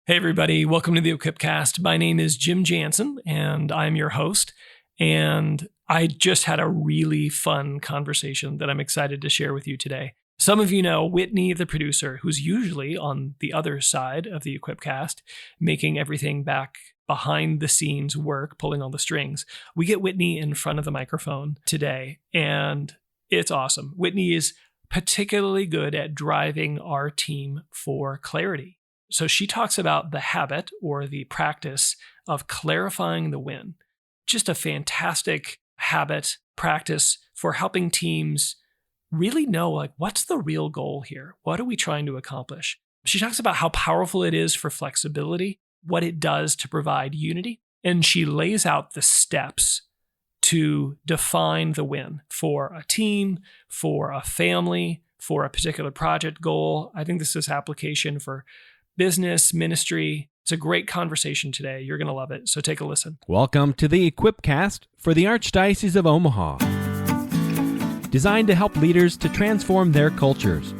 Hey, everybody. Welcome to the Equipcast. My name is Jim Jansen, and I'm your host. And I just had a really fun conversation that I'm excited to share with you today. Some of you know Whitney, the producer, who's usually on the other side of the Equipcast, making everything back behind the scenes work, pulling all the strings. We get Whitney in front of the microphone today, and it's awesome. Whitney is particularly good at driving our team for clarity. So she talks about the habit or the practice of clarifying the win. Just a fantastic habit, practice for helping teams really know, what's the real goal here? What are we trying to accomplish? She talks about how powerful it is for flexibility, what it does to provide unity, and she lays out the steps to define the win for a team, for a family, for a particular project goal. I think this is application for business, ministry. It's a great conversation today. You're going to love it. So take a listen. Welcome to the Equipcast for the Archdiocese of Omaha. Designed to help leaders to transform their cultures,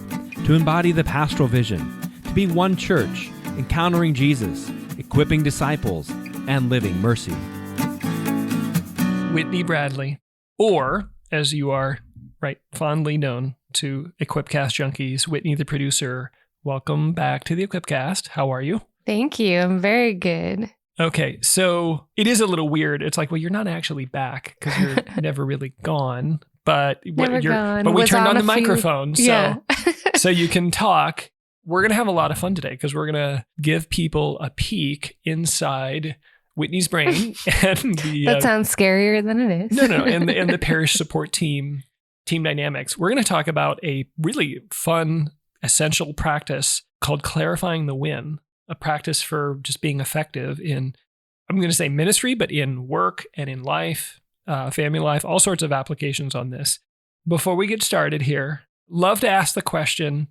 to embody the pastoral vision, to be one church, encountering Jesus, equipping disciples, and living mercy. Whitney Bradley, or as you are fondly known to Equipcast junkies, Whitney the producer. Welcome back to the Equipcast. How are you? Thank you. I'm very good. Okay, so it is a little weird. It's like, well, you're not actually back because you're never really gone. But we turned on the microphone, so you can talk. We're going to have a lot of fun today because we're going to give people a peek inside Whitney's brain. And that sounds scarier than it is. No, and the parish support team dynamics. We're going to talk about a really fun, essential practice called clarifying the win, a practice for just being effective in, I'm going to say ministry, but in work and in life, family life, all sorts of applications on this. Before we get started here, love to ask the question,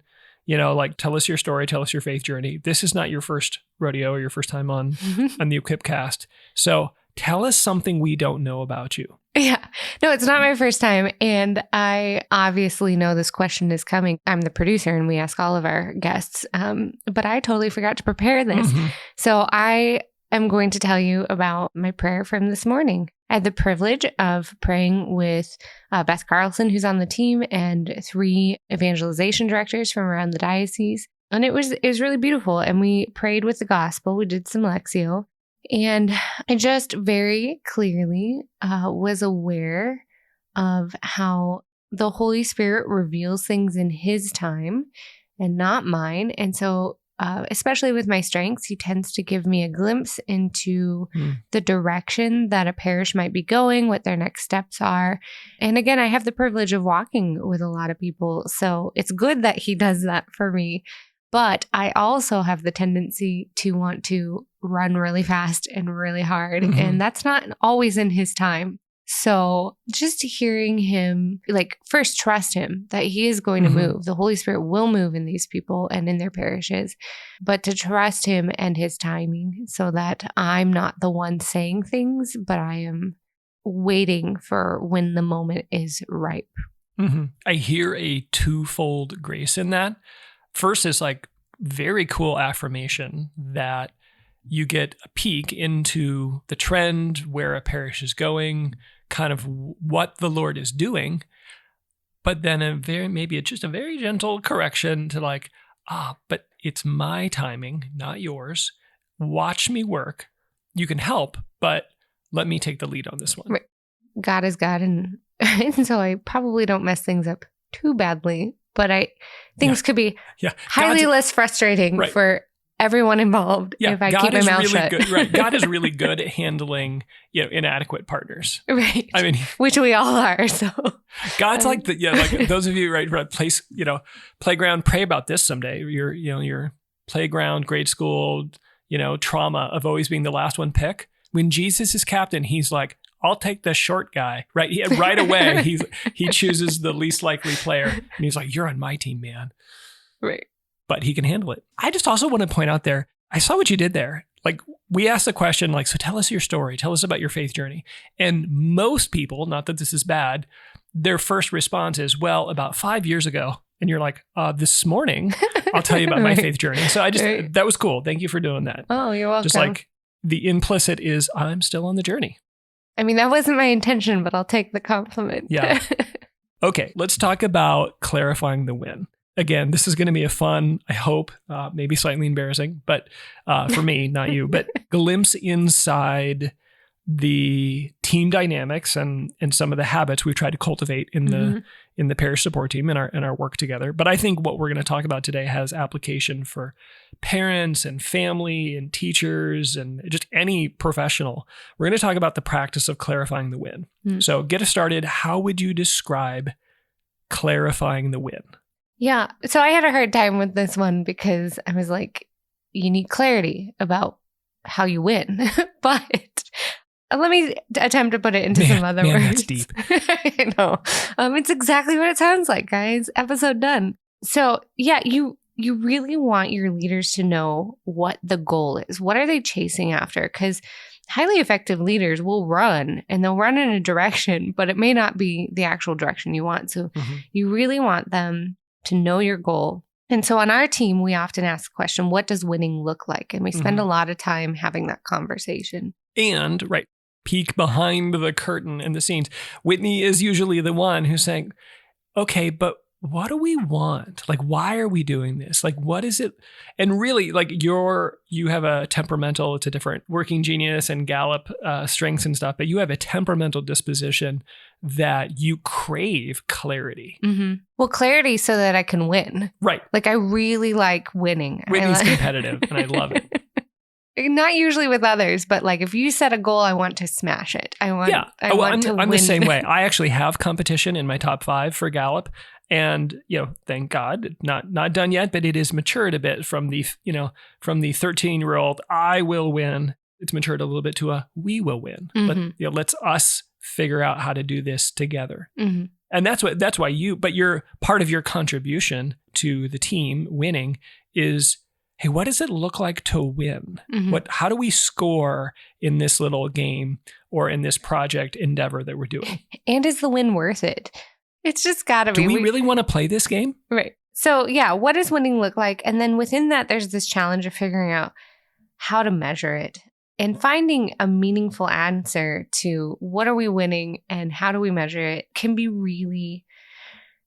tell us your story, tell us your faith journey. This is not your first rodeo or your first time on the Equipcast. So tell us something we don't know about you. Yeah. No, it's not my first time. And I obviously know this question is coming. I'm the producer and we ask all of our guests. But I totally forgot to prepare this. Mm-hmm. So I am going to tell you about my prayer from this morning. I had the privilege of praying with Beth Carlson, who's on the team, and 3 evangelization directors from around the diocese. And it was really beautiful. And we prayed with the gospel. We did some Lectio. And I just very clearly was aware of how the Holy Spirit reveals things in His time and not mine. And so, especially with my strengths, He tends to give me a glimpse into the direction that a parish might be going, what their next steps are. And again, I have the privilege of walking with a lot of people. So it's good that He does that for me. But I also have the tendency to want to run really fast and really hard. Mm-hmm. And that's not always in His time. So just hearing Him, first trust Him that He is going to move. The Holy Spirit will move in these people and in their parishes. But to trust Him and His timing so that I'm not the one saying things, but I am waiting for when the moment is ripe. Mm-hmm. I hear a twofold grace in that. First is very cool affirmation that you get a peek into the trend, where a parish is going, kind of what the Lord is doing, but then maybe it's just a very gentle correction to but it's my timing, not yours. Watch me work. You can help, but let me take the lead on this one. Right. God is God, and so I probably don't mess things up too badly. But things could be highly less frustrating for everyone involved if I keep my mouth shut. Good, right. God is really good at handling, inadequate partners. Right. I mean, which we all are. So God's those of you playground. Pray about this someday. Your playground, grade school, trauma of always being the last one pick. When Jesus is captain, He's like, I'll take the short guy, right? Right away, he chooses the least likely player. And He's like, you're on my team, man. Right. But He can handle it. I just also want to point out there, I saw what you did there. We asked the question, so tell us your story. Tell us about your faith journey. And most people, not that this is bad, their first response is, well, about 5 years ago, And you're like, this morning, I'll tell you about my Right. faith journey. So Right. that was cool. Thank you for doing that. Oh, you're welcome. Just like the implicit is I'm still on the journey. I mean, that wasn't my intention, but I'll take the compliment. Yeah. Okay, let's talk about clarifying the win. Again, this is going to be a fun, I hope, maybe slightly embarrassing, but for me, not you, but glimpse inside the team dynamics and some of the habits we've tried to cultivate in the parish support team in our work together. But I think what we're going to talk about today has application for parents and family and teachers and just any professional. We're going to talk about the practice of clarifying the win. So get us started. How would you describe clarifying the win? Yeah. So I had a hard time with this one because I was like, you need clarity about how you win. But let me attempt to put it into some other words. That's deep. I know. It's exactly what it sounds like, guys. Episode done. So yeah, you really want your leaders to know what the goal is. What are they chasing after? Because highly effective leaders will run and they'll run in a direction, but it may not be the actual direction you want. So you really want them to know your goal. And so on our team, we often ask the question, what does winning look like? And we spend a lot of time having that conversation. And, peek behind the curtain and the scenes. Whitney is usually the one who's saying, okay, but what do we want? Like, why are we doing this? Like, what is it? And really, like, you have a temperamental, it's a different working genius and Gallup strengths and stuff, but you have a temperamental disposition that you crave clarity. Well, clarity so that I can win. Right. Like, I really like winning. Whitney's competitive and I love it. Not usually with others, but like if you set a goal, I want to smash it. I want to win. I'm the same way. I actually have competition in my top 5 for Gallup. And, thank God, not done yet, but it is matured a bit from the 13-year-old, I will win. It's matured a little bit to a we will win. Let's us figure out how to do this together. And that's why but your part of your contribution to the team winning is, hey, what does it look like to win? How do we score in this little game or in this project endeavor that we're doing? And is the win worth it? It's just got to be. Do we really want to play this game? Right. So yeah, what does winning look like? And then within that, there's this challenge of figuring out how to measure it and finding a meaningful answer to what are we winning and how do we measure it can be really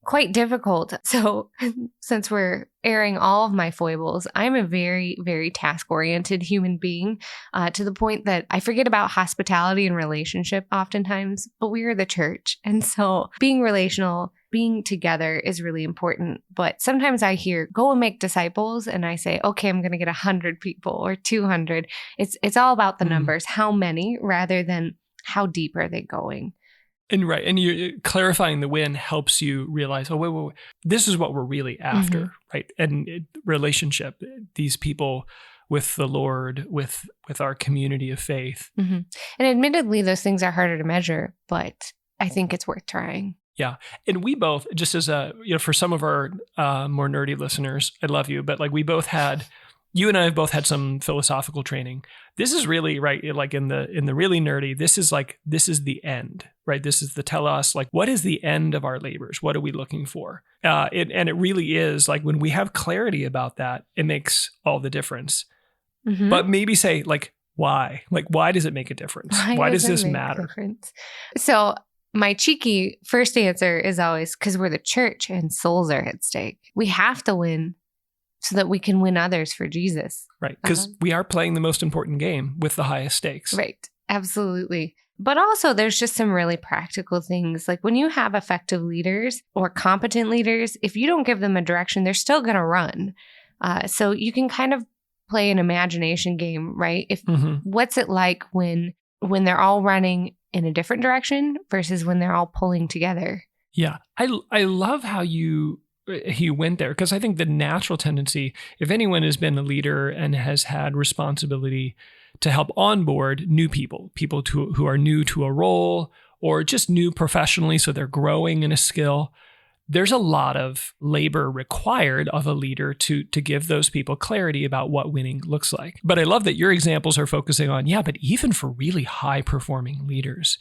quite difficult. So since we're airing all of my foibles, I'm a very, very task-oriented human being to the point that I forget about hospitality and relationship oftentimes, but we are the church. And so being relational, being together is really important. But sometimes I hear, go and make disciples. And I say, okay, I'm going to get 100 people or 200. It's all about the numbers, how many, rather than how deep are they going. And and you clarifying the win helps you realize, wait, this is what we're really after, right? And relationship, these people with the Lord, with our community of faith. And admittedly, those things are harder to measure, but I think it's worth trying. Yeah. And we both, just as for some of our more nerdy listeners, I love you, but like we both had, you and I have both had some philosophical training. This is really like in the really nerdy, this is the end, right? This is the telos, like what is the end of our labors? What are we looking for? And it really is like when we have clarity about that, it makes all the difference. But maybe say like, why? Like, why does it make a difference? Why does this matter? So my cheeky first answer is always because we're the church and souls are at stake. We have to win so that we can win others for Jesus. Right. Because we are playing the most important game with the highest stakes. Right. Absolutely. But also there's just some really practical things. Like when you have effective leaders or competent leaders, if you don't give them a direction, they're still going to run. So you can kind of play an imagination game, right? If what's it like when they're all running in a different direction versus when they're all pulling together? Yeah. I love how you went there, because I think the natural tendency, if anyone has been a leader and has had responsibility to help onboard new people who are new to a role or just new professionally, so they're growing in a skill, there's a lot of labor required of a leader to give those people clarity about what winning looks like. But I love that your examples are focusing on, but even for really high performing leaders,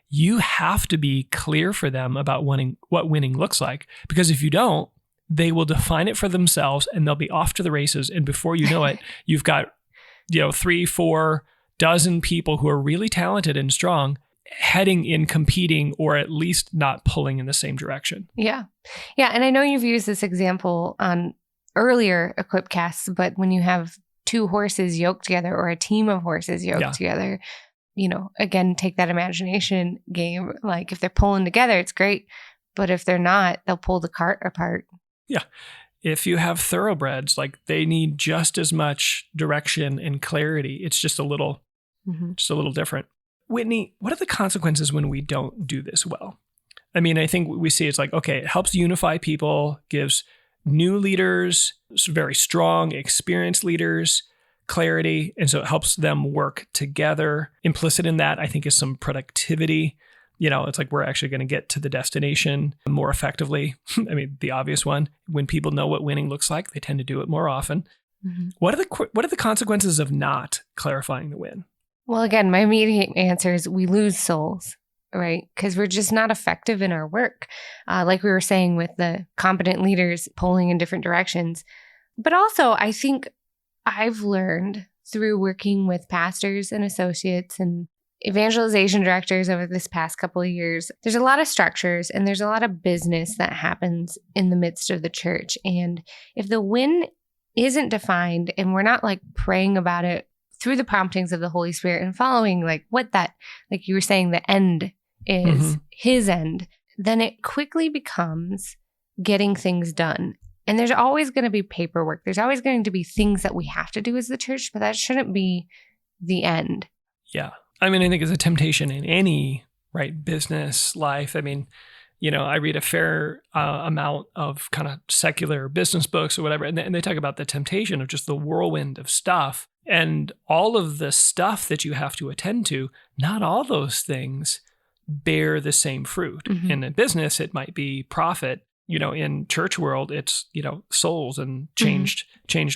you have to be clear for them about what winning looks like, because if you don't, they will define it for themselves and they'll be off to the races. And before you know it, you've got, 3, 4 dozen people who are really talented and strong heading in competing or at least not pulling in the same direction. Yeah. Yeah. And I know you've used this example on earlier Equipcasts, but when you have 2 horses yoked together or a team of horses yoked together, again, take that imagination game. Like if they're pulling together, it's great. But if they're not, they'll pull the cart apart. Yeah. If you have thoroughbreds, like they need just as much direction and clarity. It's just a little different. Whitney, what are the consequences when we don't do this well? I mean, I think we see it's like, okay, it helps unify people, gives new leaders, very strong, experienced leaders, clarity. And so it helps them work together. Implicit in that, I think, is some productivity. It's like we're actually going to get to the destination more effectively. I mean, the obvious one, when people know what winning looks like, they tend to do it more often. Mm-hmm. What are the consequences of not clarifying the win? Well, again, my immediate answer is we lose souls, right? Because we're just not effective in our work. Like we were saying with the competent leaders pulling in different directions. But also, I think I've learned through working with pastors and associates and evangelization directors over this past couple of years, there's a lot of structures and there's a lot of business that happens in the midst of the church. And if the win isn't defined and we're not like praying about it through the promptings of the Holy Spirit and following like what that, like you were saying, the end is his end, then it quickly becomes getting things done. And there's always going to be paperwork. There's always going to be things that we have to do as the church, but that shouldn't be the end. Yeah. I mean, I think it's a temptation in any, business life. I mean, I read a fair amount of kind of secular business books or whatever, and they talk about the temptation of just the whirlwind of stuff and all of the stuff that you have to attend to. Not all those things bear the same fruit. Mm-hmm. In a business, it might be profit. In church world, it's, souls and changed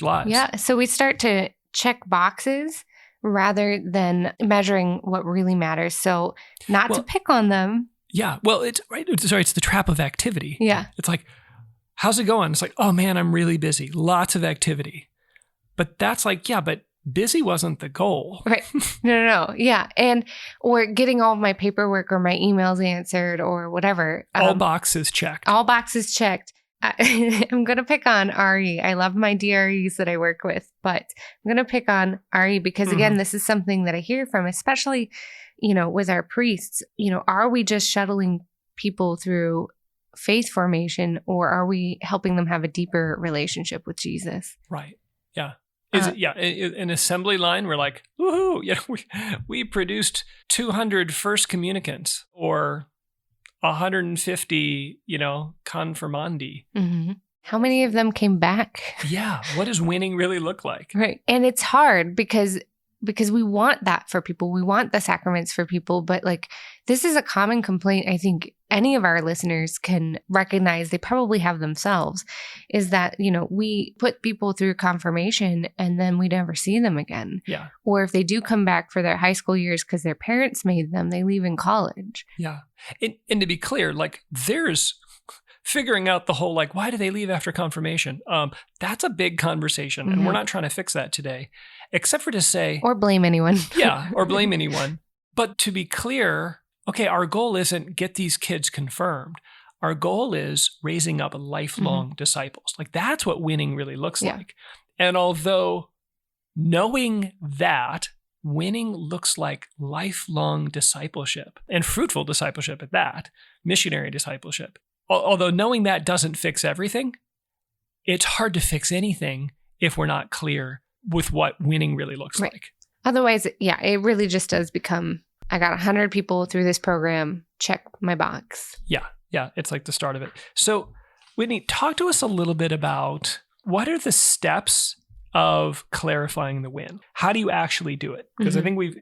lives. Yeah. So we start to check boxes rather than measuring what really matters. So to pick on them. Yeah. Well, it's the trap of activity. Yeah. It's like, how's it going? It's like, oh man, I'm really busy. Lots of activity. But that's like, yeah, but busy wasn't the goal. Right. No. Yeah. Or getting all of my paperwork or my emails answered or whatever. All boxes checked. All boxes checked. I'm going to pick on Ari. I love my DREs that I work with, but I'm going to pick on Ari because, again, this is something that I hear from, especially, with our priests. Are we just shuttling people through faith formation or are we helping them have a deeper relationship with Jesus? Right. Yeah. An assembly line, we're like, woohoo, we produced 200 first communicants or 150, confirmandi. Mm-hmm. How many of them came back? Yeah. What does winning really look like? Right. And it's hard because we want that for people. We want the sacraments for people. But this is a common complaint I think any of our listeners can recognize. They probably have themselves, is that, we put people through confirmation and then we never see them again. Yeah. Or if they do come back for their high school years because their parents made them, they leave in college. Yeah. And to be clear, there's figuring out the whole, why do they leave after confirmation? That's a big conversation. And we're not trying to fix that today, except for to say... Or blame anyone. Yeah, or blame anyone. But to be clear, okay, our goal isn't get these kids confirmed. Our goal is raising up lifelong disciples. That's what winning really looks like. And although knowing that, winning looks like lifelong discipleship and fruitful discipleship at that, missionary discipleship. Although knowing that doesn't fix everything, it's hard to fix anything if we're not clear with what winning really looks like. Otherwise, it really just does become, I got 100 people through this program, check my box. Yeah, it's like the start of it. So, Whitney, talk to us a little bit about what are the steps of clarifying the win? How do you actually do it? Because I think we've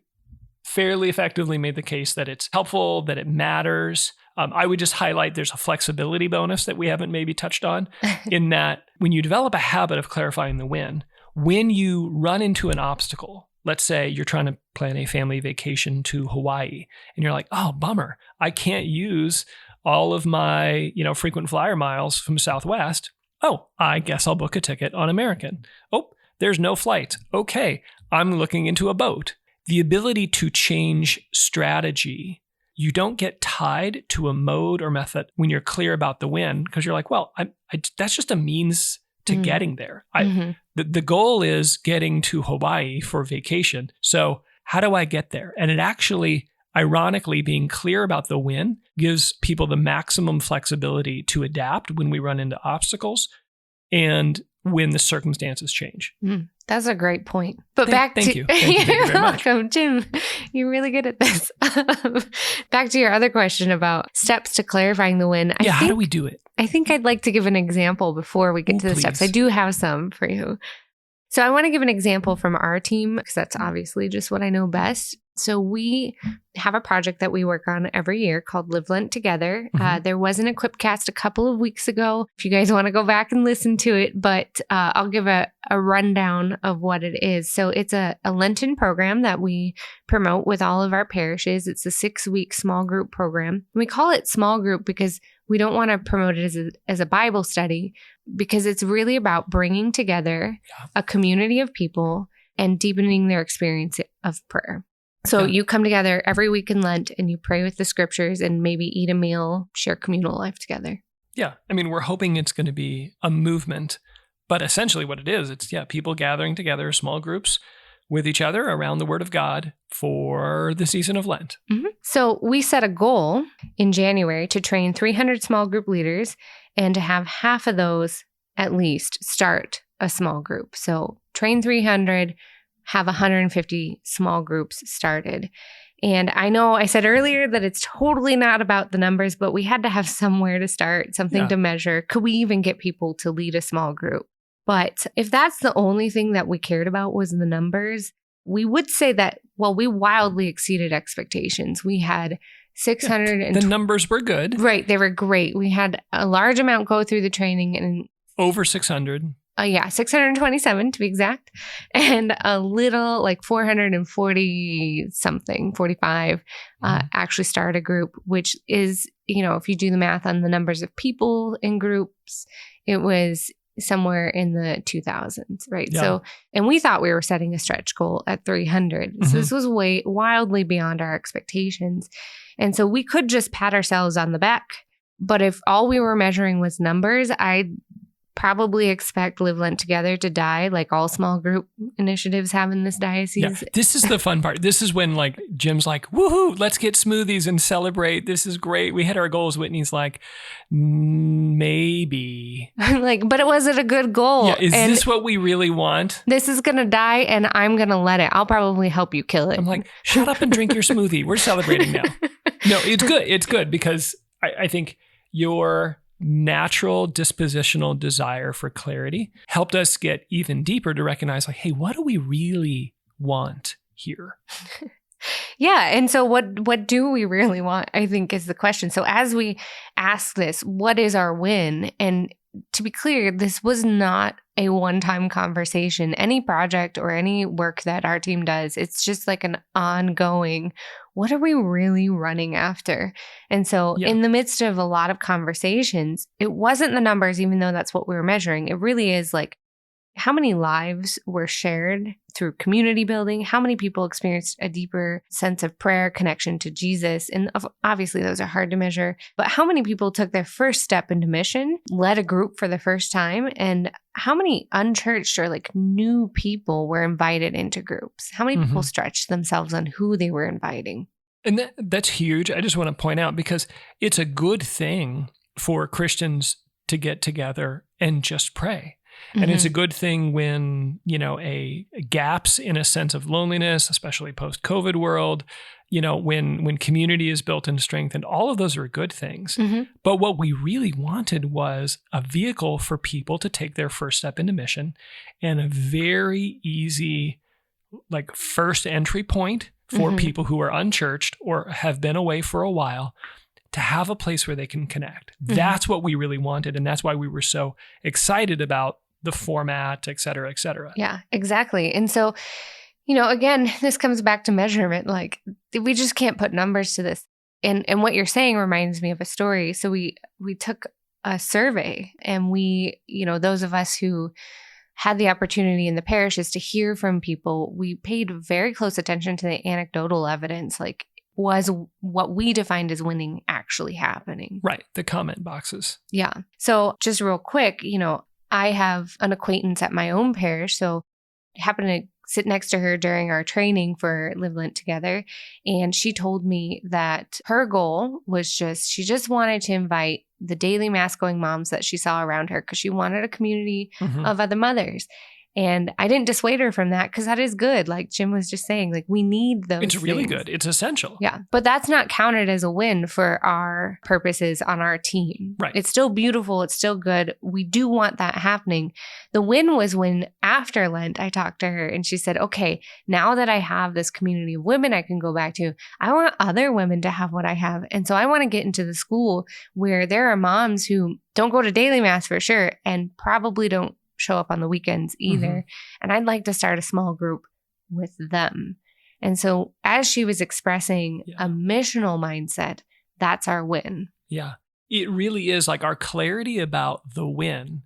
fairly effectively made the case that it's helpful, that it matters. I would just highlight there's a flexibility bonus that we haven't maybe touched on in that when you develop a habit of clarifying the win, when you run into an obstacle, let's say you're trying to plan a family vacation to Hawaii and you're like, oh, bummer, I can't use all of my, frequent flyer miles from Southwest. Oh, I guess I'll book a ticket on American. Oh, there's no flight. Okay, I'm looking into a boat. The ability to change strategy, you don't get tied to a mode or method when you're clear about the win, because you're like, well, that's just a means to getting there. The goal is getting to Hawaii for vacation. So how do I get there? And it actually, ironically, being clear about the win gives people the maximum flexibility to adapt when we run into obstacles and when the circumstances change. That's a great point. But thank you. Thank you very much. Welcome, Jim. You're really good at this. Back to your other question about steps to clarifying the win. How do we do it? I think I'd like to give an example before we get to the steps. I do have some for you. So I want to give an example from our team because that's obviously just what I know best. So we have a project that we work on every year called Live Lent Together. There was an Equipcast a couple of weeks ago, if you guys want to go back and listen to it, but I'll give a rundown of what it is. So it's a Lenten program that we promote with all of our parishes. It's a 6-week small group program. We call it small group because we don't want to promote it as a Bible study, because it's really about bringing together a community of people and deepening their experience of prayer. So you come together every week in Lent and you pray with the scriptures and maybe eat a meal, share communal life together. Yeah. I mean, we're hoping it's going to be a movement, but essentially what it is, it's people gathering together, small groups with each other around the Word of God for the season of Lent. So we set a goal in January to train 300 small group leaders and to have half of those at least start a small group. So train 300, have 150 small groups started. And I know I said earlier that it's totally not about the numbers, but we had to have somewhere to start, something to measure. Could we even get people to lead a small group? But if that's the only thing that we cared about was the numbers, we would say that, well, we wildly exceeded expectations. We had 600. The numbers were good. Right. They were great. We had a large amount go through the training and over 600. 627 to be exact. And a little like 440 something, 45 actually start a group, which is, if you do the math on the numbers of people in groups, it was somewhere in the 2000s, right? Yeah. So, and we thought we were setting a stretch goal at 300. So this was wildly beyond our expectations. And so we could just pat ourselves on the back. But if all we were measuring was numbers, I'd probably expect Live Lent Together to die like all small group initiatives have in this diocese. Yeah, this is the fun part. This is when Jim's like, woohoo, let's get smoothies and celebrate. This is great. We hit our goals. Whitney's like, maybe. But was it a good goal? Yeah, is this what we really want? This is going to die and I'm going to let it. I'll probably help you kill it. I'm like, shut up and drink your smoothie. We're celebrating now. No, it's good. It's good because I think your natural dispositional desire for clarity helped us get even deeper to recognize hey, what do we really want here? Yeah. And so what do we really want, I think is the question. So as we ask this, what is our win? And to be clear, this was not a one-time conversation. Any project or any work that our team does, it's just like an ongoing, what are we really running after? And so in the midst of a lot of conversations, it wasn't the numbers, even though that's what we were measuring. It really is how many lives were shared through community building? How many people experienced a deeper sense of prayer, connection to Jesus? And obviously those are hard to measure, but how many people took their first step into mission, led a group for the first time? And how many unchurched or new people were invited into groups? How many people stretched themselves on who they were inviting? And that's huge. I just want to point out because it's a good thing for Christians to get together and just pray. And it's a good thing when, a gaps in a sense of loneliness, especially post-COVID world, when community is built and strengthened, all of those are good things. But what we really wanted was a vehicle for people to take their first step into mission and a very easy, first entry point for people who are unchurched or have been away for a while to have a place where they can connect. That's what we really wanted. And that's why we were so excited about the format, et cetera, et cetera. Yeah, exactly. And so, again, this comes back to measurement. We just can't put numbers to this. And what you're saying reminds me of a story. So we took a survey, and we, those of us who had the opportunity in the parishes to hear from people, we paid very close attention to the anecdotal evidence. Like, was what we defined as winning actually happening? Right. The comment boxes. Yeah. So just real quick, I have an acquaintance at my own parish. So I happened to sit next to her during our training for Live Lent Together. And she told me that her goal was she just wanted to invite the daily mass going moms that she saw around her, because she wanted a community of other mothers. And I didn't dissuade her from that, because that is good. Like Jim was just saying, like, we need those It's really things. good. It's essential. Yeah. But that's not counted as a win for our purposes on our team. Right. It's still beautiful. It's still good. We do want that happening. The win was when after Lent, I talked to her and she said, okay, now that I have this community of women I can go back to, I want other women to have what I have. And so I want to get into the school where there are moms who don't go to daily mass for sure, and probably don't show up on the weekends either. And I'd like to start a small group with them. And so as she was expressing a missional mindset, that's our win. Yeah. It really is, like, our clarity about the win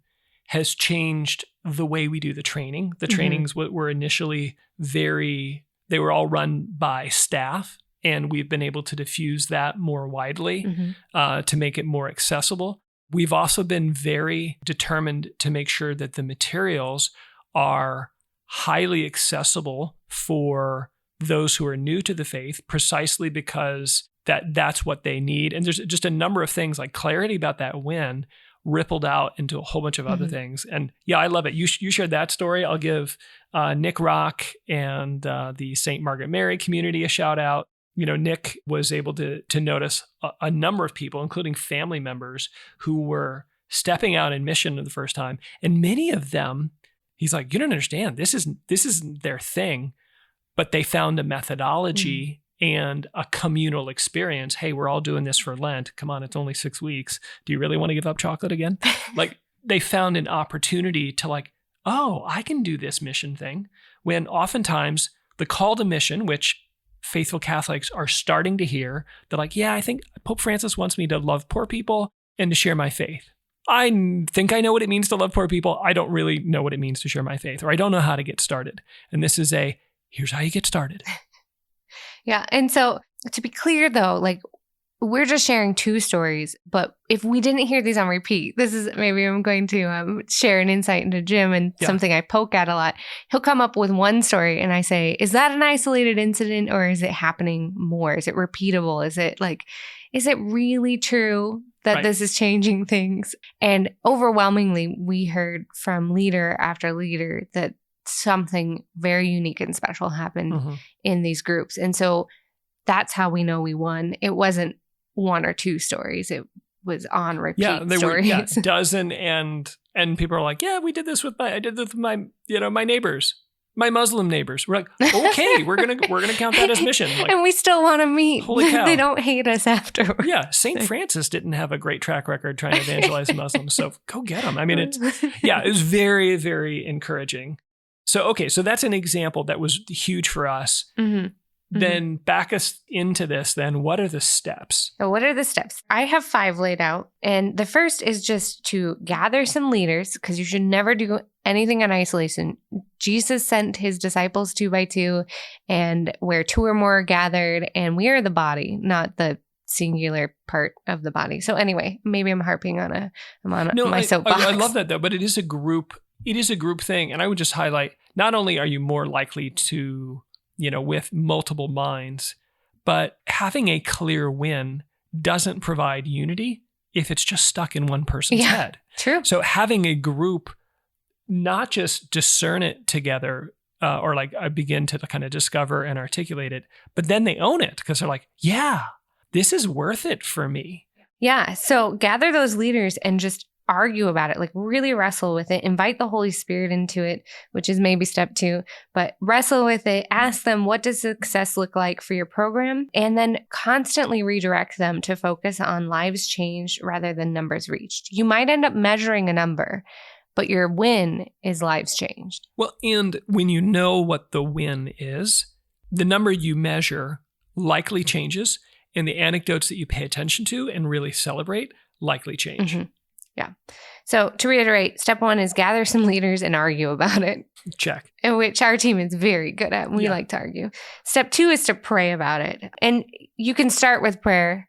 has changed the way we do the training. The trainings were initially they were all run by staff, and we've been able to diffuse that more widely to make it more accessible. We've also been very determined to make sure that the materials are highly accessible for those who are new to the faith, precisely because that's what they need. And there's just a number of things, like clarity about that win rippled out into a whole bunch of other things. And yeah, I love it. You shared that story. I'll give Nick Rock and the St. Margaret Mary community a shout out. Nick was able to notice a number of people, including family members, who were stepping out in mission for the first time. And many of them, he's like, you don't understand. This isn't their thing. But they found a methodology and a communal experience. Hey, we're all doing this for Lent. Come on, it's only 6 weeks. Do you really want to give up chocolate again? Like, they found an opportunity to, like, oh, I can do this mission thing. When oftentimes the call to mission, which faithful Catholics are starting to hear, they're like, yeah, I think Pope Francis wants me to love poor people and to share my faith. I think I know what it means to love poor people. I don't really know what it means to share my faith, or I don't know how to get started. And this is here's how you get started. Yeah. And so to be clear though, like, we're just sharing 2 stories, but if we didn't hear these on repeat, maybe I'm going to share an insight into Jim and something I poke at a lot. He'll come up with one story and I say, is that an isolated incident, or is it happening more? Is it repeatable? Is it really true that this is changing things? And overwhelmingly, we heard from leader after leader that something very unique and special happened in these groups. And so that's how we know we won. It wasn't 1 or 2 stories. It was on repeat stories. Were dozen, and people are like, yeah, I did this with my my neighbors, my Muslim neighbors. We're like, okay, we're gonna count that as mission. Like, and we still want to meet. Holy cow. They don't hate us afterwards. Yeah, St. Francis didn't have a great track record trying to evangelize Muslims, so go get them. I mean, it was very, very encouraging. So that's an example that was huge for us. Then back us into this, then what are the steps? So what are the steps? I have 5 laid out. And the first is just to gather some leaders, because you should never do anything in isolation. Jesus sent his disciples 2 by 2, and where 2 or more are gathered, and we are the body, not the singular part of the body. So anyway, maybe I'm harping on my soapbox. I love that though, but it is a group thing. And I would just highlight, not only are you more likely to, with multiple minds, but having a clear win doesn't provide unity if it's just stuck in one person's head. True. So having a group not just discern it together, or like begin to kind of discover and articulate it, but then they own it because they're like, yeah, this is worth it for me. Yeah. So gather those leaders and just argue about it, like really wrestle with it, invite the Holy Spirit into it, which is maybe step 2, but wrestle with it, ask them, what does success look like for your program? And then constantly redirect them to focus on lives changed rather than numbers reached. You might end up measuring a number, but your win is lives changed. Well, and when you know what the win is, the number you measure likely changes, and the anecdotes that you pay attention to and really celebrate likely change. Yeah. So to reiterate, step 1 is gather some leaders and argue about it. Check. In which our team is very good at. We like to argue. Step 2 is to pray about it. And you can start with prayer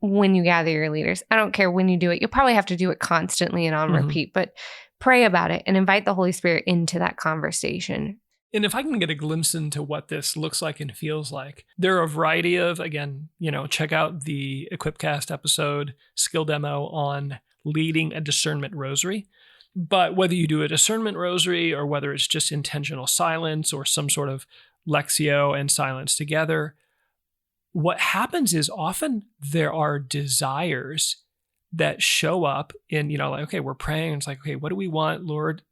when you gather your leaders. I don't care when you do it. You'll probably have to do it constantly and on repeat, but pray about it and invite the Holy Spirit into that conversation. And if I can get a glimpse into what this looks like and feels like, there are a variety of, again, check out the Equipcast episode skill demo on leading a discernment rosary. But whether you do a discernment rosary or whether it's just intentional silence or some sort of Lectio and silence together, what happens is often there are desires that show up in, like, okay, we're praying. And it's like, okay, what do we want, Lord?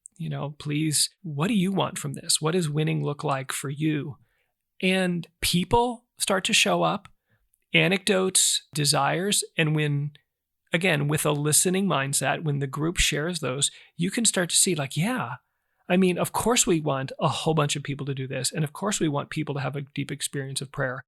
Please, what do you want from this? What does winning look like for you? And people start to show up, anecdotes, desires. And when, again, with a listening mindset, when the group shares those, you can start to see like, yeah, I mean, of course we want a whole bunch of people to do this. And of course we want people to have a deep experience of prayer.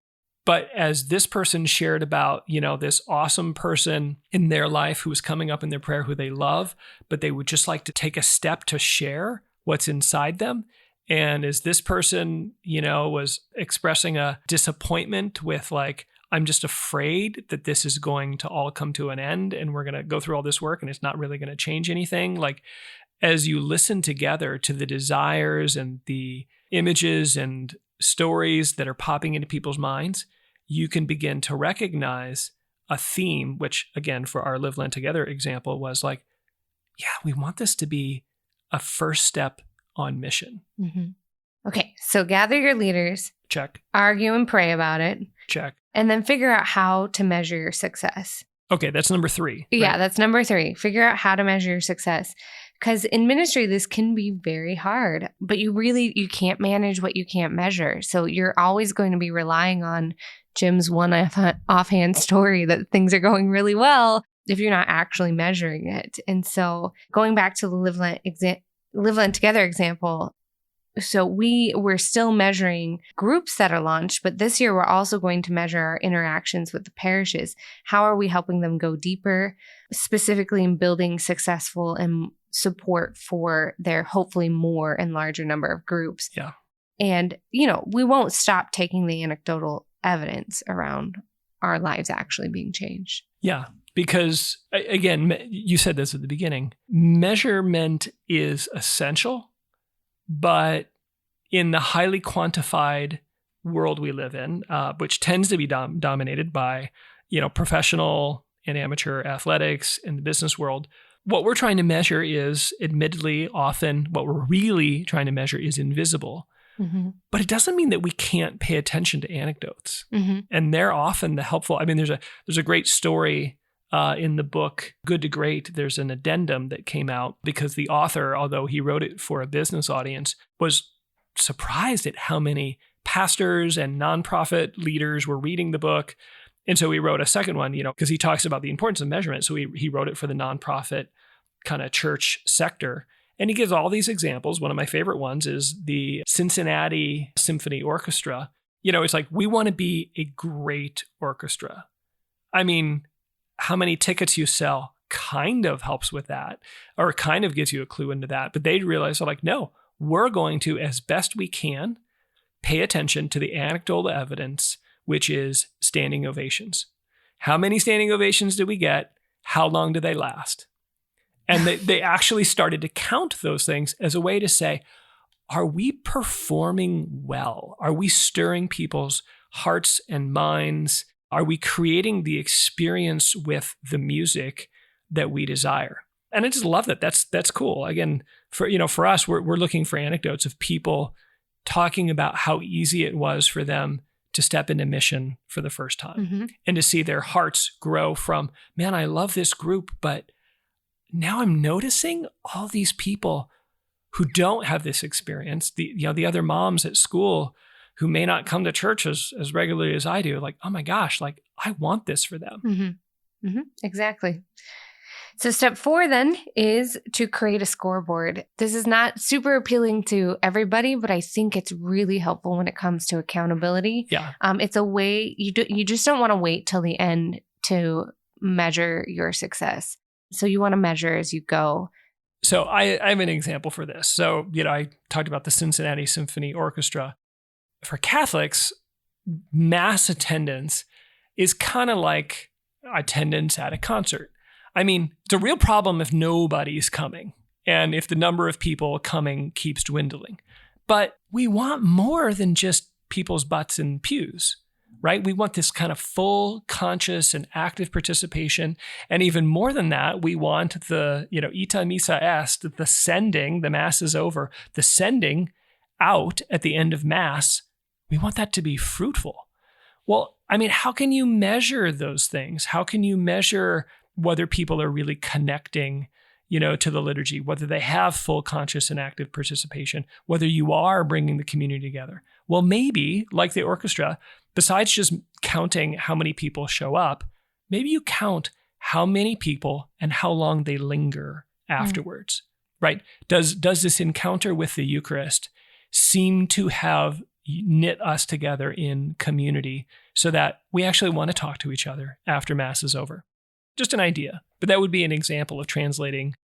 But as this person shared about, this awesome person in their life who was coming up in their prayer who they love, but they would just like to take a step to share what's inside them. And as this person, was expressing a disappointment with like, I'm just afraid that this is going to all come to an end and we're going to go through all this work and it's not really going to change anything. Like, as you listen together to the desires and the images and stories that are popping into people's minds, you can begin to recognize a theme, which again, for our Live Lent Together example was like, yeah, we want this to be a first step on mission. Okay, so gather your leaders. Check. Argue and pray about it. Check. And then figure out how to measure your success. Okay, that's number 3. Yeah, right? that's number 3. Figure out how to measure your success. Because in ministry, this can be very hard, but you can't manage what you can't measure. So you're always going to be relying on Jim's one offhand story that things are going really well if you're not actually measuring it. And so going back to the Live Lent Together example, so we're still measuring groups that are launched, but this year we're also going to measure our interactions with the parishes. How are we helping them go deeper, specifically in building successful and support for their hopefully more and larger number of groups? Yeah. And, we won't stop taking the anecdotal evidence around our lives actually being changed. Yeah. Because again, you said this at the beginning, measurement is essential. But in the highly quantified world we live in, which tends to be dominated by, professional and amateur athletics in the business world, what we're trying to measure is, admittedly, often what we're really trying to measure is invisible. But it doesn't mean that we can't pay attention to anecdotes. And they're often the helpful. I mean, there's a great story in the book, Good to Great. There's an addendum that came out because the author, although he wrote it for a business audience, was surprised at how many pastors and nonprofit leaders were reading the book. And so he wrote a second one, because he talks about the importance of measurement. So he wrote it for the nonprofit kind of church sector. And he gives all these examples. One of my favorite ones is the Cincinnati Symphony Orchestra. It's like, we want to be a great orchestra. I mean, how many tickets you sell kind of helps with that, or kind of gives you a clue into that. But they realize, they're like, no, we're going to, as best we can, pay attention to the anecdotal evidence, which is standing ovations. How many standing ovations did we get? How long do they last? And they actually started to count those things as a way to say, are we performing well? Are we stirring people's hearts and minds? Are we creating the experience with the music that we desire? And I just love that. That's cool. Again, for us, we're looking for anecdotes of people talking about how easy it was for them to step into mission for the first time and to see their hearts grow from, man, I love this group, but now I'm noticing all these people who don't have this experience, the other moms at school who may not come to church as regularly as I do, like, oh my gosh, like, I want this for them. Exactly. So step 4 then is to create a scoreboard. This is not super appealing to everybody, but I think it's really helpful when it comes to accountability. Yeah. It's a way you just don't want to wait till the end to measure your success. So you want to measure as you go. So I have an example for this. So, I talked about the Cincinnati Symphony Orchestra. For Catholics, mass attendance is kind of like attendance at a concert. I mean, it's a real problem if nobody's coming and if the number of people coming keeps dwindling. But we want more than just people's butts in pews, right? We want this kind of full, conscious, and active participation. And even more than that, we want the, ita missa est, the sending, the Mass is over, the sending out at the end of Mass. We want that to be fruitful. Well, I mean, how can you measure those things? How can you measure whether people are really connecting, to the liturgy, whether they have full conscious and active participation, whether you are bringing the community together? Well, maybe, like the orchestra, besides just counting how many people show up, maybe you count how many people and how long they linger afterwards, right? Does this encounter with the Eucharist seem to have knit us together in community so that we actually want to talk to each other after Mass is over? Just an idea, but that would be an example of translating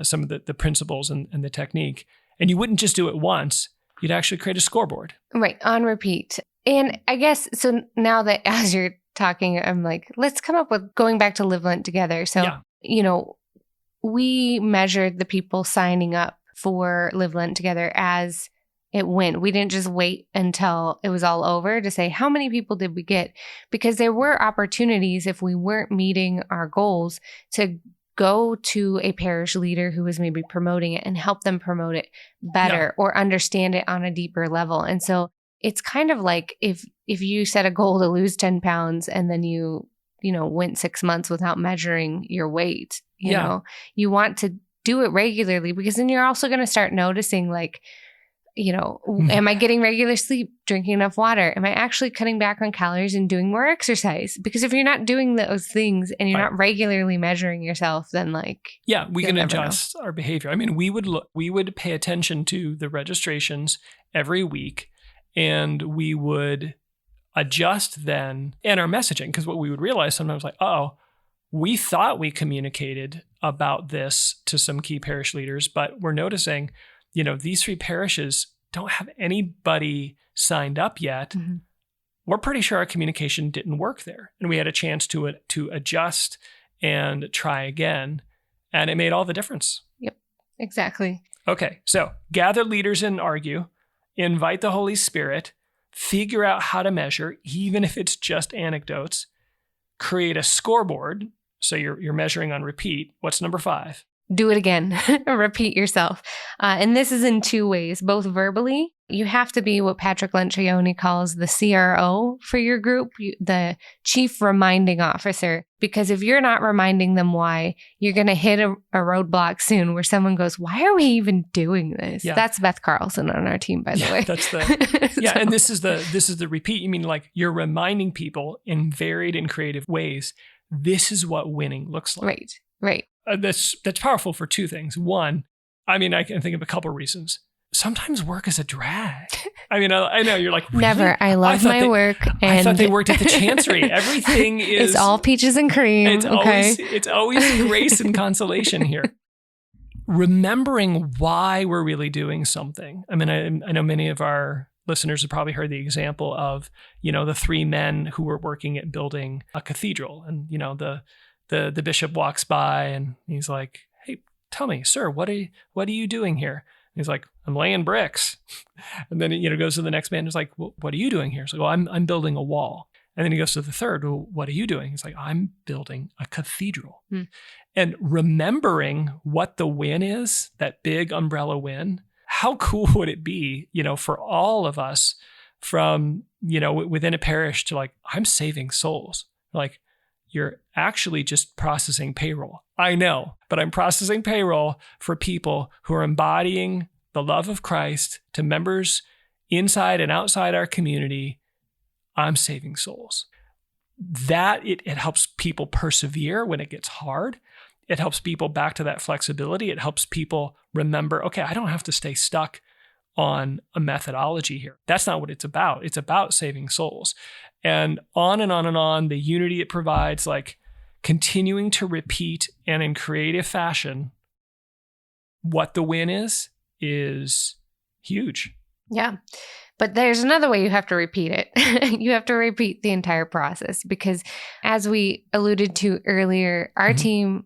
some of the principles and the technique. And you wouldn't just do it once, you'd actually create a scoreboard. Right, on repeat. And I guess, so now that as you're talking, I'm like, let's come up with going back to Live Lent together. So, we measured the people signing up for Live Lent together as it went. We didn't just wait until it was all over to say, how many people did we get? Because there were opportunities, if we weren't meeting our goals, to go to a parish leader who was maybe promoting it and help them promote it better or understand it on a deeper level. And so it's kind of like if you set a goal to lose 10 pounds and then you went 6 months without measuring your weight, you know, you want to do it regularly, because then you're also going to start noticing, like, am I getting regular sleep, drinking enough water? Am I actually cutting back on calories and doing more exercise? Because if you're not doing those things and you're not regularly measuring yourself, then we can adjust our behavior. I mean, we would pay attention to the registrations every week, and we would adjust then in our messaging, because what we would realize sometimes, we thought we communicated about this to some key parish leaders, but we're noticing, these 3 parishes don't have anybody signed up yet. Mm-hmm. We're pretty sure our communication didn't work there. And we had a chance to adjust and try again. And it made all the difference. Yep, exactly. Okay, so gather leaders and argue, invite the Holy Spirit, figure out how to measure, even if it's just anecdotes, create a scoreboard. So you're measuring on repeat. What's number 5? Do it again. Repeat yourself. And this is in 2 ways, both verbally. You have to be what Patrick Lencioni calls the CRO for your group, the chief reminding officer. Because if you're not reminding them why, you're going to hit a roadblock soon where someone goes, why are we even doing this? Yeah. That's Beth Carlson on our team, by the way. That's the And this is the repeat. You mean, like, you're reminding people in varied and creative ways. This is what winning looks like. Right. That's powerful for 2 things. One, I mean, I can think of a couple reasons. Sometimes work is a drag. I mean, I know you're like, really? Never. I love my work. And I thought they worked at the Chancery. Everything is... It's all peaches and cream. It's always grace and consolation here. Remembering why we're really doing something. I mean, I know many of our listeners have probably heard the example of, the 3 men who were working at building a cathedral. And, the bishop walks by and he's like, hey, tell me, sir, what are you doing here? And he's like, I'm laying bricks. And then, goes to the next man and is like, well, what are you doing here? He's like, well, I'm building a wall. And then he goes to the third, well, what are you doing? He's like, I'm building a cathedral. And remembering what the win is, that big umbrella win, how cool would it be, for all of us from, within a parish to like, I'm saving souls. Like, you're actually just processing payroll. I know, but I'm processing payroll for people who are embodying the love of Christ to members inside and outside our community. I'm saving souls. That it helps people persevere when it gets hard. It helps people back to that flexibility. It helps people remember, okay, I don't have to stay stuck on a methodology here. That's not what it's about. It's about saving souls. And on and on and on, the unity it provides, like, continuing to repeat and in creative fashion what the win is huge. Yeah. But there's another way you have to repeat it. You have to repeat the entire process because, as we alluded to earlier, our team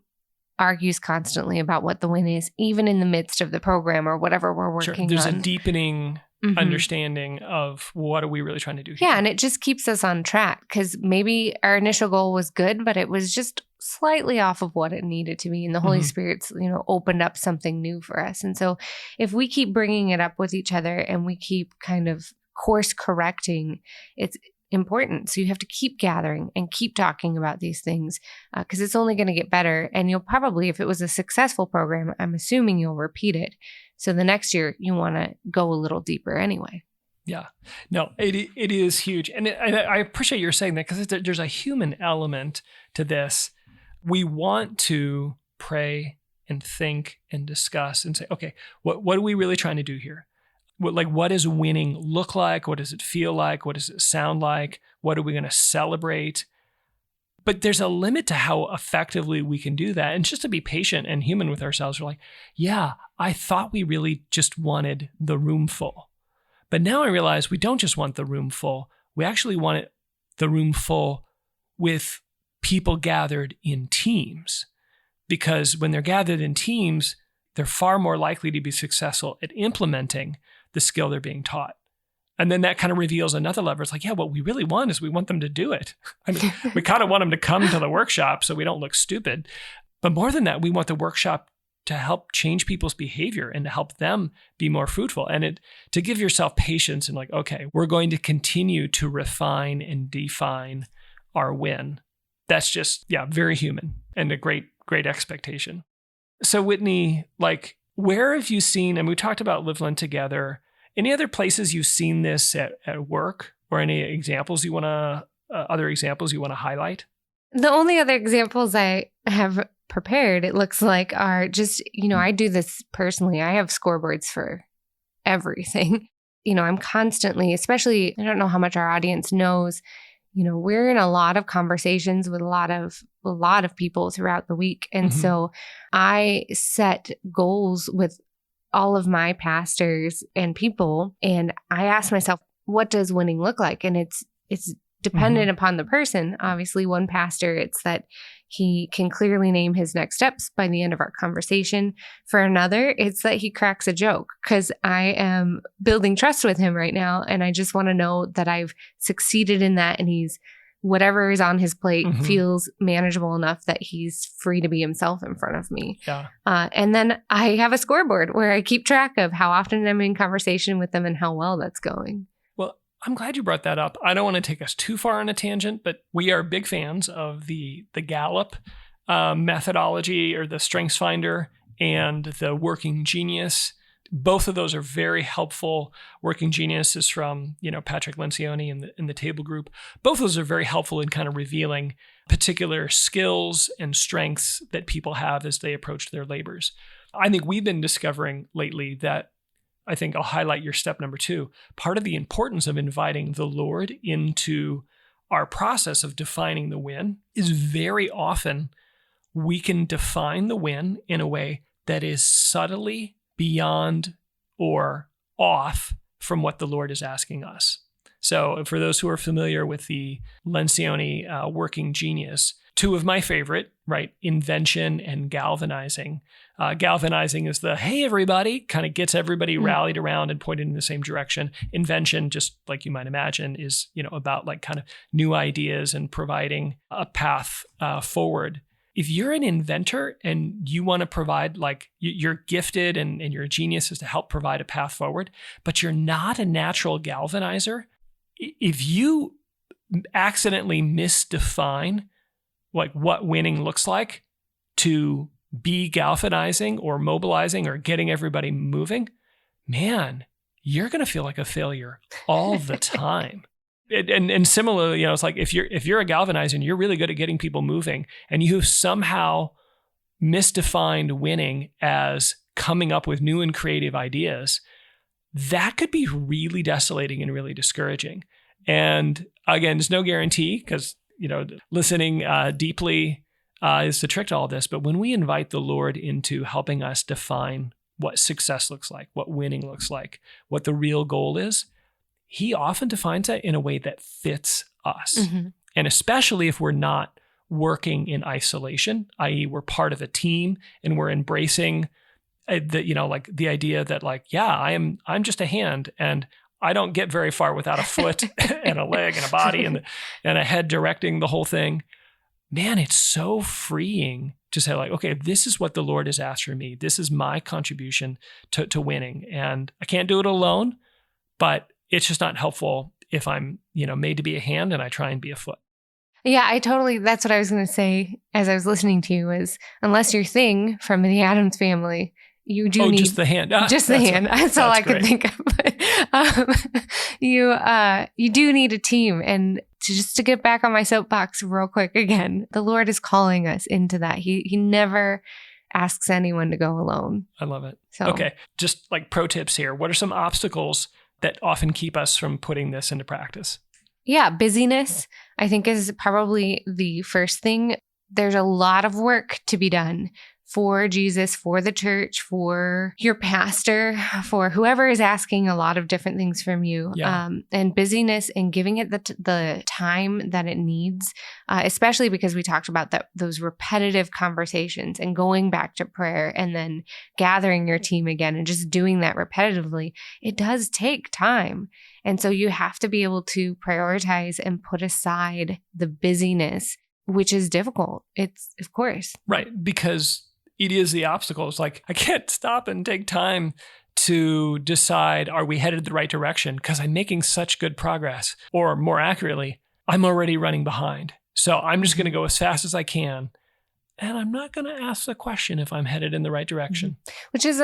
argues constantly about what the win is, even in the midst of the program or whatever we're working There's on. a deepening understanding of what are we really trying to do here. Yeah, and it just keeps us on track because maybe our initial goal was good, but it was just slightly off of what it needed to be. And the Holy Spirit's, opened up something new for us. And so if we keep bringing it up with each other and we keep kind of course correcting, it's important. So you have to keep gathering and keep talking about these things because it's only going to get better. And you'll probably, if it was a successful program, I'm assuming you'll repeat it. So the next year you want to go a little deeper anyway. Yeah, no, it is huge. And I appreciate your saying that because there's a human element to this. We want to pray and think and discuss and say, okay, what are we really trying to do here? What does winning look like? What does it feel like? What does it sound like? What are we going to celebrate? But there's a limit to how effectively we can do that. And just to be patient and human with ourselves, we're like, yeah, I thought we really just wanted the room full. But now I realize we don't just want the room full. We actually want the room full with people gathered in teams. Because when they're gathered in teams, they're far more likely to be successful at implementing the skill they're being taught. And then that kind of reveals another lever. It's like, yeah, what we really want is we want them to do it. I mean, we kind of want them to come to the workshop so we don't look stupid. But more than that, we want the workshop to help change people's behavior and to help them be more fruitful. And to give yourself patience and like, okay, we're going to continue to refine and define our win. That's just, very human and a great expectation. So Whitney, where have you seen, and we talked about Live Lent Together, any other places you've seen this at work or any examples you want to, other examples you want to highlight? The only other examples I have prepared, it looks like, are just, I do this personally. I have scoreboards for everything. I'm constantly, especially, I don't know how much our audience knows, we're in a lot of conversations with a lot of people throughout the week. And so I set goals with all of my pastors and people. And I ask myself, what does winning look like? And it's dependent upon the person. Obviously, one pastor, it's that he can clearly name his next steps by the end of our conversation. For another, it's that he cracks a joke because I am building trust with him right now. And I just want to know that I've succeeded in that. And whatever is on his plate feels manageable enough that he's free to be himself in front of me. Yeah. And then I have a scoreboard where I keep track of how often I'm in conversation with them and how well that's going. Well, I'm glad you brought that up. I don't want to take us too far on a tangent, but we are big fans of the Gallup methodology or the Strengths Finder and the Working Genius. Both of those are very helpful. Working Genius is from, Patrick Lencioni in the Table Group. Both of those are very helpful in kind of revealing particular skills and strengths that people have as they approach their labors. I think we've been discovering lately that, I think I'll highlight your step number 2. Part of the importance of inviting the Lord into our process of defining the win is very often we can define the win in a way that is subtly beyond or off from what the Lord is asking us. So for those who are familiar with the Lencioni Working Genius, 2 of my favorite, right? Invention and galvanizing. Galvanizing is the, hey, everybody, kind of gets everybody rallied around and pointed in the same direction. Invention, just like you might imagine, is, about kind of new ideas and providing a path forward. If you're an inventor and you want to provide, you're gifted and your genius is to help provide a path forward, but you're not a natural galvanizer, if you accidentally misdefine what winning looks like to be galvanizing or mobilizing or getting everybody moving, man, you're going to feel like a failure all the time. And similarly, it's like if you're a galvanizer and you're really good at getting people moving and you've somehow misdefined winning as coming up with new and creative ideas, that could be really desolating and really discouraging. And again, there's no guarantee because, listening deeply is the trick to all this. But when we invite the Lord into helping us define what success looks like, what winning looks like, what the real goal is, he often defines that in a way that fits us. Mm-hmm. And especially if we're not working in isolation, i.e. we're part of a team and we're embracing the idea that I'm just a hand and I don't get very far without a foot and a leg and a body and a head directing the whole thing. Man, it's so freeing to say okay, this is what the Lord has asked for me. This is my contribution to winning. And I can't do it alone, but it's just not helpful if I'm, made to be a hand and I try and be a foot. Yeah, that's what I was going to say as I was listening to you is unless you're Thing from the Addams Family, you do need just the hand. Just the hand. That's all I could think of. But, you do need a team. And to get back on my soapbox real quick again, the Lord is calling us into that. He never asks anyone to go alone. I love it. So. Okay, just pro tips here. What are some obstacles that often keep us from putting this into practice? Yeah, busyness, I think, is probably the first thing. There's a lot of work to be done for Jesus, for the church, for your pastor, for whoever is asking a lot of different things from you. Yeah. And busyness and giving it the time that it needs, especially because we talked about those repetitive conversations and going back to prayer and then gathering your team again and just doing that repetitively. It does take time. And so you have to be able to prioritize and put aside the busyness, which is difficult. It's, of course. Right. Because it is the obstacle. It's I can't stop and take time to decide, are we headed the right direction? Because I'm making such good progress. Or more accurately, I'm already running behind. So I'm just going to go as fast as I can. And I'm not going to ask the question if I'm headed in the right direction. Mm-hmm. Which is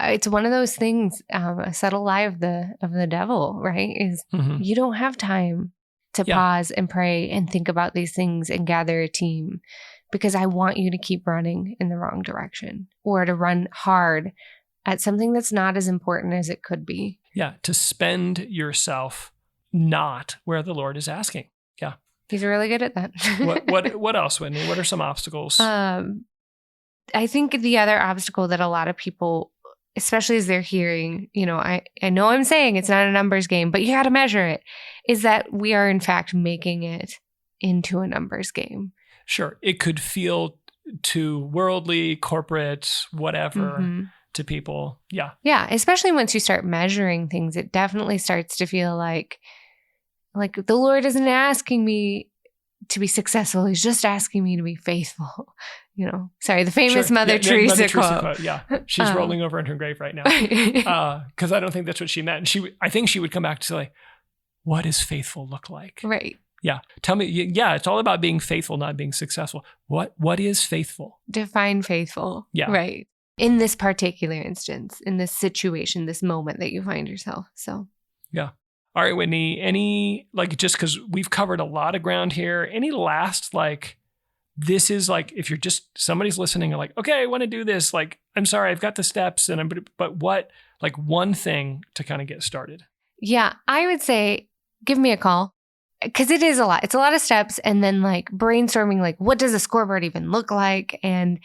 it's one of those things, a subtle lie of the devil, right? Is you don't have time to pause and pray and think about these things and gather a team because I want you to keep running in the wrong direction or to run hard at something that's not as important as it could be. Yeah, to spend yourself not where the Lord is asking. Yeah. He's really good at that. What else, Whitney? What are some obstacles? I think the other obstacle that a lot of people, especially as they're hearing, I know I'm saying it's not a numbers game, but you got to measure it, is that we are in fact making it into a numbers game. Sure. It could feel too worldly, corporate, whatever to people. Yeah. Yeah. Especially once you start measuring things, it definitely starts to feel like the Lord isn't asking me to be successful. He's just asking me to be faithful. Sorry, the famous Mother Teresa quote. Yeah. She's rolling over in her grave right now. Because I don't think that's what she meant. I think she would come back to say, what does faithful look like? Right. Yeah. Tell me, it's all about being faithful, not being successful. What is faithful? Define faithful. Yeah. Right. In this particular instance, in this situation, this moment that you find yourself. So. Yeah. All right, Whitney, any, just because we've covered a lot of ground here, any last, this is if you're just, somebody's listening and okay, I want to do this. I'm sorry, I've got the steps but what, one thing to kind of get started? Yeah, I would say, give me a call. Because it is a lot. It's a lot of steps. And then brainstorming, what does a scoreboard even look like? And,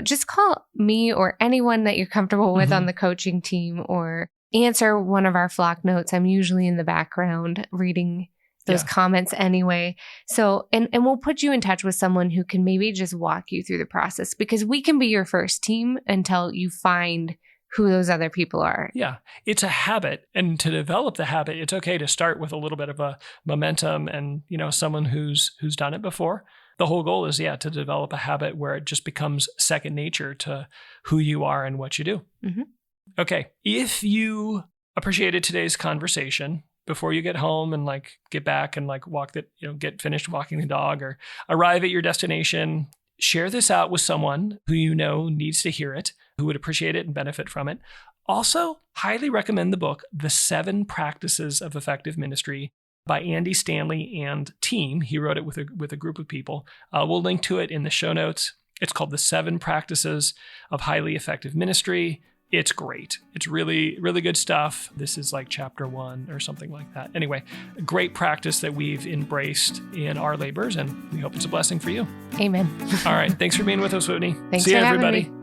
just call me or anyone that you're comfortable with on the coaching team or answer one of our flock notes. I'm usually in the background reading those comments anyway. So, and we'll put you in touch with someone who can maybe just walk you through the process because we can be your first team until you find who those other people are. Yeah. It's a habit. And to develop the habit, it's okay to start with a little bit of a momentum and, someone who's done it before. The whole goal is, to develop a habit where it just becomes second nature to who you are and what you do. Mm-hmm. Okay. If you appreciated today's conversation, before you get home and get back and get finished walking the dog or arrive at your destination, share this out with someone who needs to hear it, who would appreciate it and benefit from it. Also, highly recommend the book, The 7 Practices of Effective Ministry by Andy Stanley and team. He wrote it with a group of people. We'll link to it in the show notes. It's called The 7 Practices of Highly Effective Ministry. it's great. It's really, really good stuff. This is like chapter 1 or something like that. Anyway, a great practice that we've embraced in our labors, and we hope it's a blessing for you. Amen. All right. Thanks for being with us, Whitney. Thanks See you, for having everybody. me.